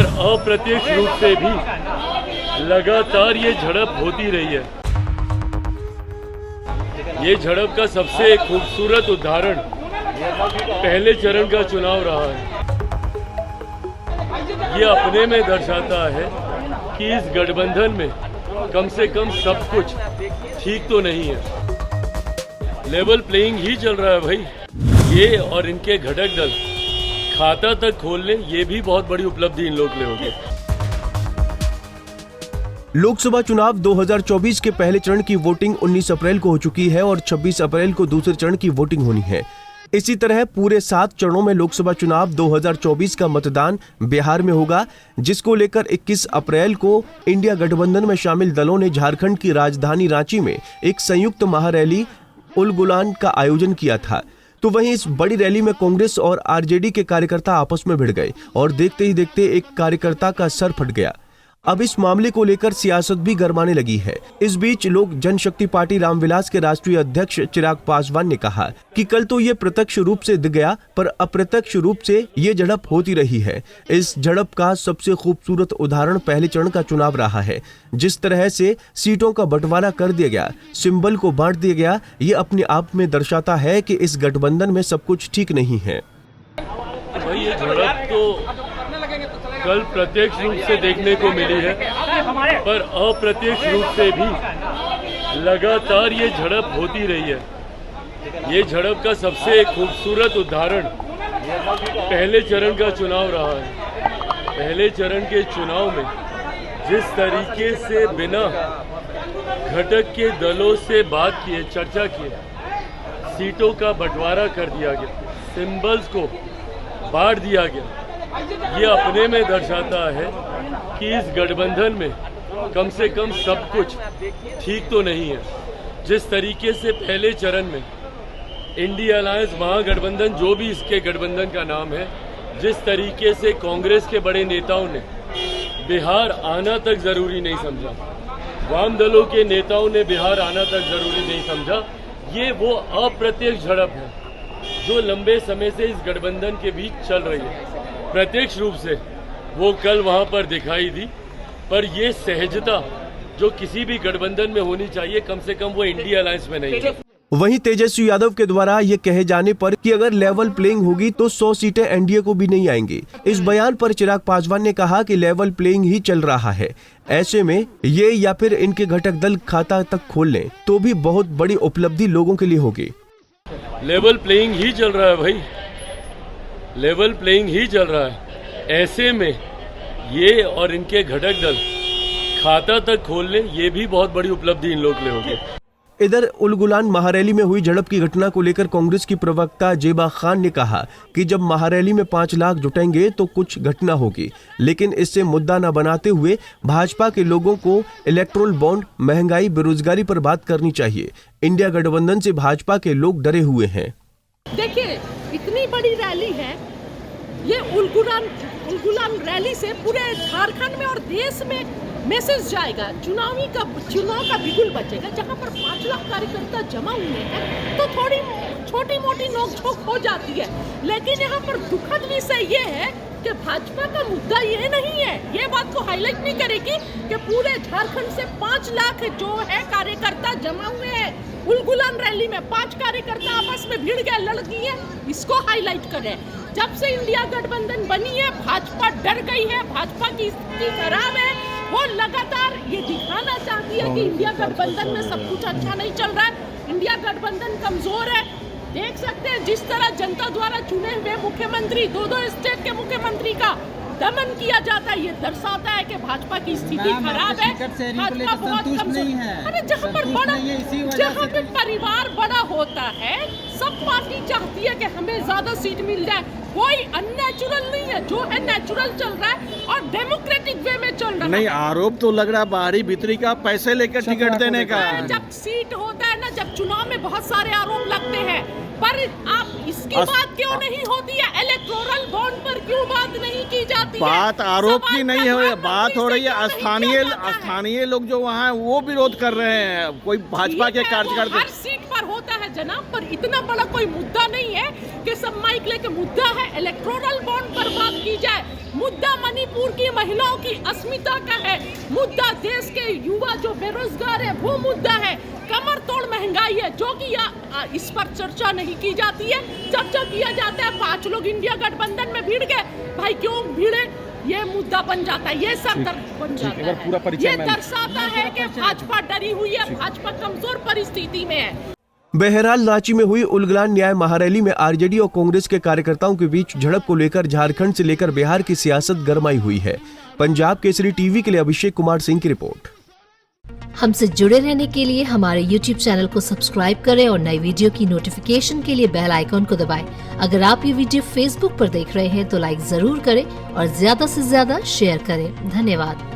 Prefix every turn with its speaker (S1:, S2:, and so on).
S1: पर अप्रत्यक्ष रूप से भी लगातार ये झड़प होती रही है। ये झड़प का सबसे खूबसूरत उदाहरण पहले चरण का चुनाव रहा है। ये अपने में दर्शाता है कि इस गठबंधन में कम से कम सब कुछ ठीक तो नहीं है। लेवल प्लेइंग ही चल रहा है भाई। ये और इनके घटक दल खाता तक खोल लें, ये भी बहुत बड़ी उपलब्धि इन लोग के लिए होगी।
S2: लोकसभा चुनाव 2024 के पहले चरण की वोटिंग 19 अप्रैल को हो चुकी है और 26 अप्रैल को दूसरे चरण की वोटिंग होनी है। इसी तरह पूरे 7 चरणों में लोकसभा चुनाव 2024 का मतदान बिहार में होगा, जिसको लेकर 21 अप्रैल को इंडिया गठबंधन में शामिल दलों ने झारखंड की राजधानी रांची में एक संयुक्त महारैली उल गुलान का आयोजन किया था। तो वहीं इस बड़ी रैली में कांग्रेस और आरजेडी के कार्यकर्ता आपस में भिड़ गए और देखते ही देखते एक कार्यकर्ता का सर फट गया। अब इस मामले को लेकर सियासत भी गरमाने लगी है। इस बीच लोक जनशक्ति पार्टी रामविलास के राष्ट्रीय अध्यक्ष चिराग पासवान ने कहा कि कल तो ये प्रत्यक्ष रूप से दिख गया, पर अप्रत्यक्ष रूप से ये झड़प होती रही है। इस झड़प का सबसे खूबसूरत उदाहरण पहले चरण का चुनाव रहा है। जिस तरह से सीटों का बंटवारा कर दिया गया, सिंबल को बांट दिया गया, ये अपने आप में दर्शाता है कि इस गठबंधन में सब कुछ ठीक नहीं है।
S1: ये झड़प तो कल प्रत्यक्ष रूप से देखने को मिली है, पर अप्रत्यक्ष रूप से भी लगातार ये झड़प होती रही है। ये झड़प का सबसे खूबसूरत उदाहरण पहले चरण का चुनाव रहा है। पहले चरण के चुनाव में जिस तरीके से बिना घटक के दलों से बात किए, चर्चा किए, सीटों का बंटवारा कर दिया गया, सिंबल्स को बांट दिया गया, ये अपने में दर्शाता है कि इस गठबंधन में कम से कम सब कुछ ठीक तो नहीं है। जिस तरीके से पहले चरण में इंडिया अलायंस महागठबंधन, जो भी इसके गठबंधन का नाम है, जिस तरीके से कांग्रेस के बड़े नेताओं ने बिहार आना तक जरूरी नहीं समझा, वाम दलों के नेताओं ने बिहार आना तक जरूरी नहीं समझा, ये वो अप्रत्यक्ष झड़प है जो लंबे समय से इस गठबंधन के बीच चल रही है। प्रत्यक्ष रूप से वो कल वहां पर दिखाई दी, पर ये सहजता जो किसी भी गठबंधन में होनी चाहिए, कम से कम वो इंडिया अलायंस में नहीं है।
S2: वहीं तेजस्वी यादव के द्वारा ये कहे जाने पर कि अगर लेवल प्लेइंग होगी तो 100 सीटें एनडीए को भी नहीं आएंगी। इस बयान पर चिराग पासवान ने कहा कि लेवल प्लेइंग ही चल रहा है, ऐसे में ये या फिर इनके घटक दल खाता तक खोल लें तो भी बहुत बड़ी उपलब्धि लोगों के लिए होगी।
S1: लेवल प्लेइंग ही चल रहा है भाई, लेवल प्लेइंग ही चल रहा है। ऐसे में ये और इनके घटक दल खाता तक खोल लें, ये भी बहुत बड़ी उपलब्धि इन लोग के लिए होगी।
S2: इधर उल गुलान महारैली में हुई झड़प की घटना को लेकर कांग्रेस की प्रवक्ता जेबा खान ने कहा कि जब महारैली में 5 लाख जुटेंगे तो कुछ घटना होगी, लेकिन इससे मुद्दा न बनाते हुए भाजपा के लोगों को इलेक्टोरल बॉन्ड, महंगाई, बेरोजगारी पर बात करनी चाहिए। इंडिया गठबंधन से भाजपा के लोग डरे हुए हैं।
S3: देखिए, इतनी बड़ी रैली है, ये उल गुलान रैली से पूरे झारखंड में और देश में मैसेज जाएगा, चुनाव का बिगुल बचेगा। जहां पर 5 लाख कार्यकर्ता जमा हुए हैं तो थोड़ी छोटी मोटी नोकझोंक हो जाती है, लेकिन यहाँ पर दुखद विषय ये है कि भाजपा का मुद्दा ये नहीं है, ये बात को हाईलाइट नहीं करेगी कि पूरे झारखंड से 5 लाख जो है कार्यकर्ता जमा हुए हैं। उल गुलान रैली में 5 कार्यकर्ता आपस में भिड़ गए, लड़ गए, इसको हाईलाइट करें। जब से इंडिया गठबंधन बनी है, भाजपा डर गई है, भाजपा की स्थिति खराब है। वो लगातार ये दिखाना चाहती है कि इंडिया गठबंधन में सब कुछ अच्छा नहीं चल रहा है, इंडिया गठबंधन कमजोर है। देख सकते हैं जिस तरह जनता द्वारा चुने हुए मुख्यमंत्री, 2 स्टेट के मुख्यमंत्री का दमन किया जाता है, ये दर्शाता है कि भाजपा की स्थिति खराब है, भाजपा बहुत कमजोर है। अरे जहाँ पर परिवार बड़ा होता है, सब पार्टी चाहती है कि हमें ज्यादा सीट मिल जाए, कोई अननेचुरल नहीं है, जो है नेचुरल चल रहा है और डेमोक्रेटिक वे में चल रहा है।
S4: नहीं, आरोप तो लग रहा बाहरी भीतरी का, पैसे लेकर टिकट देने का।
S3: जब सीट होता है ना, जब चुनाव में बहुत सारे आरोप लगते हैं, पर आप इसकी बात क्यों नहीं होती है? इलेक्टोरल बॉन्ड पर क्यों बात नहीं की जाती है?
S4: बात आरोप की नहीं है, बात हो रही है स्थानीय लोग जो वहाँ हैं वो विरोध कर रहे हैं, कोई भाजपा के कार्यकर्ता।
S3: हर सीट पर होता है जनाब, पर इतना बड़ा कोई मुद्दा नहीं है। के सब माइक लेके मुद्दा है इलेक्टोरल बॉन्ड बर्बाद की जाए, मुद्दा मणिपुर की महिलाओं की अस्मिता का है, मुद्दा देश के युवा जो बेरोजगार है वो मुद्दा है, कमर तोड़ महंगाई है जो कि इस पर चर्चा नहीं की जाती है। चर्चा किया जाता है 5 लोग इंडिया गठबंधन में भिड़ गए, भाई क्यों भिड़े, ये मुद्दा बन जाता है, ये सब बन जाता है। ये दर्शाता है कि भाजपा डरी हुई है, भाजपा कमजोर परिस्थिति में है।
S2: बहरहाल रांची में हुई उलगलान न्याय महारैली में आरजेडी और कांग्रेस के कार्यकर्ताओं के बीच झड़प को लेकर झारखंड से लेकर बिहार की सियासत गरमाई हुई है। पंजाब केसरी टीवी के लिए अभिषेक कुमार सिंह की रिपोर्ट।
S5: हमसे जुड़े रहने के लिए हमारे YouTube चैनल को सब्सक्राइब करें और नई वीडियो की नोटिफिकेशन के लिए बेल आइकॉन को दबाएं। अगर आप ये वीडियो Facebook पर देख रहे हैं तो लाइक जरूर करें और ज्यादा से ज्यादा शेयर करें। धन्यवाद।